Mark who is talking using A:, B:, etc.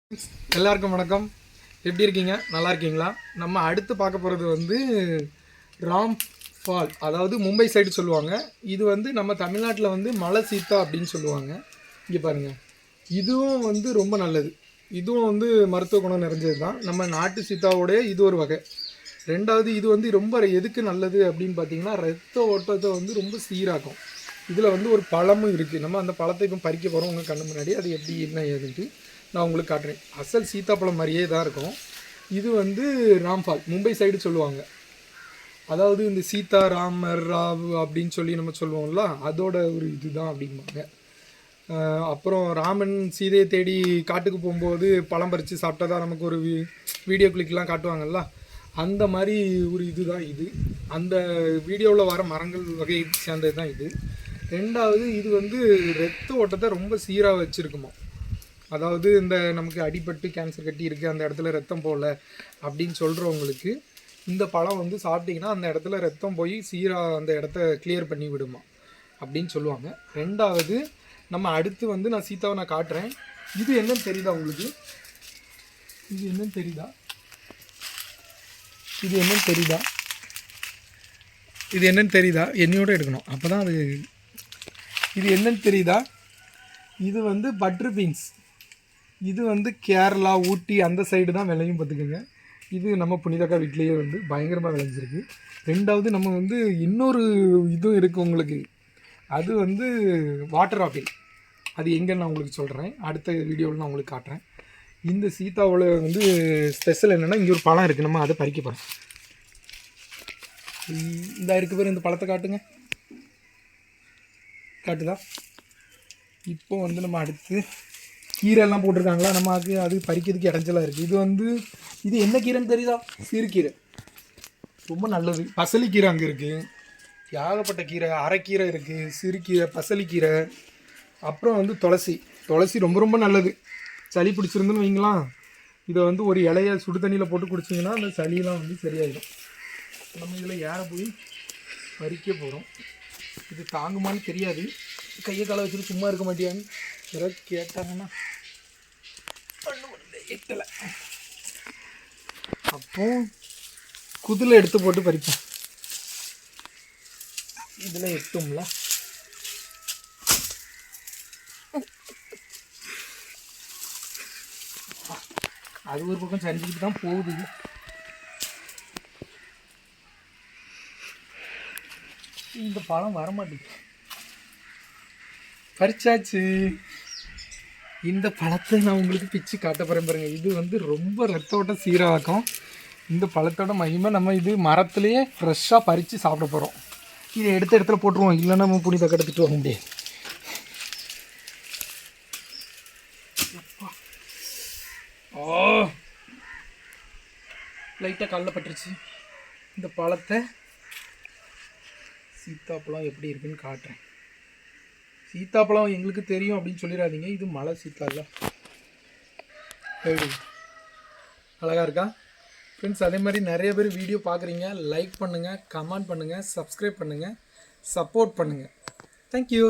A: எல்லாருக்கும் வணக்கம். எப்படி இருக்கீங்க? நல்லா இருக்கீங்களா? நம்ம அடுத்து பார்க்க போகிறது வந்து ராம்ஃபால், அதாவது மும்பை சைடு சொல்லுவாங்க. இது வந்து நம்ம தமிழ்நாட்டில் வந்து மலை சீத்தா அப்படின்னு சொல்லுவாங்க. இங்கே பாருங்கள், இதுவும் வந்து ரொம்ப நல்லது. இதுவும் வந்து மருத்துவ குணம் நிறைஞ்சது தான். நம்ம நாட்டு சீத்தாவோடைய இது ஒரு வகை. ரெண்டாவது, இது வந்து ரொம்ப எதுக்கு நல்லது அப்படின்னு பார்த்தீங்கன்னா, ரத்த ஓட்டத்தை வந்து ரொம்ப சீராக்கும். இதில் வந்து ஒரு பழமும் இருக்குது. நம்ம அந்த பழத்தை இப்போ பறிக்க போகிறோம் உங்கள் கண்ணு முன்னாடி. அது எப்படி என்ன ஏதுன்ட்டு நான் உங்களுக்கு காட்டுறேன். அசல் சீத்தாப்பழம் மாதிரியே தான் இருக்கும். இது வந்து ராம்ஃபால், மும்பை சைடு சொல்லுவாங்க. அதாவது இந்த சீதா ராமர் ராவ் அப்படின்னு சொல்லி நம்ம சொல்லுவோம்ல, அதோட ஒரு இதுதான் அப்படிம்பாங்க. அப்புறம் ராமன் சீதையை தேடி காட்டுக்கு போகும்போது பழம் பறித்து சாப்பிட்டா நமக்கு ஒரு வீடியோ கிளிக்லாம் காட்டுவாங்கல்ல, அந்த மாதிரி ஒரு இதுதான் இது. அந்த வீடியோவில் வர மரங்கள் வகையை சேர்ந்தது தான் இது. ரெண்டாவது, இது வந்து ரத்த ஓட்டத்தை ரொம்ப சீராக வச்சுருக்குமா. அதாவது இந்த நமக்கு அடிபட்டு கேன்சர் கட்டி இருக்குது, அந்த இடத்துல ரத்தம் போகல அப்படின்னு சொல்கிறவங்களுக்கு இந்த பழம் வந்து சாப்பிட்டிங்கன்னா அந்த இடத்துல ரத்தம் போய் சீராக அந்த இடத்த கிளியர் பண்ணி விடுமா அப்படின்னு சொல்லுவாங்க. ரெண்டாவது, நம்ம அடுத்து வந்து நான் சீதாவை நான் காட்டுறேன். இது என்னன்னு தெரியுதா உங்களுக்கு? இது என்னன்னு தெரியுதா? இது என்னன்னு தெரியுதா? இது என்னன்னு தெரியுதா? என்னையோட எடுக்கணும், அப்போ தான் அது. இது என்னன்னு தெரியுதா? இது வந்து பட்ரு பீன்ஸ். இது வந்து கேரளா, ஊட்டி அந்த சைடு தான் விளையும் பார்த்துக்கோங்க. இது நம்ம புனிதக்கா வீட்லேயே வந்து பயங்கரமாக விளைஞ்சிருக்கு. ரெண்டாவது, நம்ம வந்து இன்னொரு இதுவும் இருக்குது உங்களுக்கு. அது வந்து வாட்டர் ஆப்பிள். அது எங்கன்னு நான் உங்களுக்கு சொல்கிறேன், அடுத்த வீடியோவில் நான் உங்களுக்கு காட்டுறேன். இந்த சீதாவோட வந்து ஸ்பெஷல் என்னென்னா, இங்கே ஒரு பழம் இருக்குது, நம்ம அதை பறிக்க போகிறோம். இந்த இருக்கு பேர், இந்த பழத்தை காட்டுங்க. காட்டுதா? இப்போ வந்து நம்ம அடுத்து கீரைலாம் போட்டிருக்காங்களா, நம்ம அது பறிக்கிறதுக்கு இடைஞ்சலாக இருக்குது. இது வந்து இது என்ன கீரைன்னு தெரியுதா? சிறுகீரை, ரொம்ப நல்லது. பசலிக்கீரை அங்கே இருக்குது, ஏகப்பட்ட கீரை, அரைக்கீரை இருக்குது, சிறுகீரை, பசலிக்கீரை. அப்புறம் வந்து துளசி ரொம்ப ரொம்ப நல்லது. சளி பிடிச்சிருந்துன்னு வைங்களாம், இதை வந்து ஒரு இலையை சுடு தண்ணியில் போட்டு குடிச்சிங்கன்னா அந்த சளியெல்லாம் வந்து சரியாயிடும். நம்ம இதில் ஏற போய் பறிக்க போகிறோம். இது தாங்குமான்னு தெரியாது, கையை காலை வச்சுட்டு சும்மா இருக்க மாட்டியான்னு யாராவது கேட்டாங்கன்னா எட்டலை. அப்போ குதில் எடுத்து போட்டு பறிப்போம். இதில் எட்டும்ல. அது ஒரு பக்கம் சரிஞ்சுக்கிட்டு தான் போகுது. இந்த பழம் வரமாட்டேங்குது. பறிச்சாச்சு. இந்த பழத்தை நான் உங்களுக்கு பிச்சு காட்ட போகிறேன் பாருங்க. இது வந்து ரொம்ப ரத்தோட்ட சீராக்கும். இந்த பழத்தோட மகிமை, நம்ம இது மரத்துலேயே ஃப்ரெஷ்ஷாக பறித்து சாப்பிட போகிறோம். இதை எடுத்த இடத்துல போட்டுருவோம், இல்லைன்னா நம்ம புனி தக்க எடுத்துகிட்டு வர முடியாது. ஓ, லைட்டாக காலில் பட்டுருச்சு. இந்த பழத்தை சீத்தாப்பழம் எப்படி இருக்குன்னு காட்டுறேன். சீத்தாப்பழம் எங்களுக்கு தெரியும் அப்படின்னு சொல்லிடாதீங்க, இது மலை சீத்தா இல்லை. அழகாக இருக்கா ஃப்ரெண்ட்ஸ்? அதே மாதிரி நிறைய பேர் வீடியோ பார்க்குறீங்க. லைக் பண்ணுங்கள், கமெண்ட் பண்ணுங்கள், சப்ஸ்கிரைப் பண்ணுங்கள், சப்போர்ட் பண்ணுங்கள். தேங்க்யூ.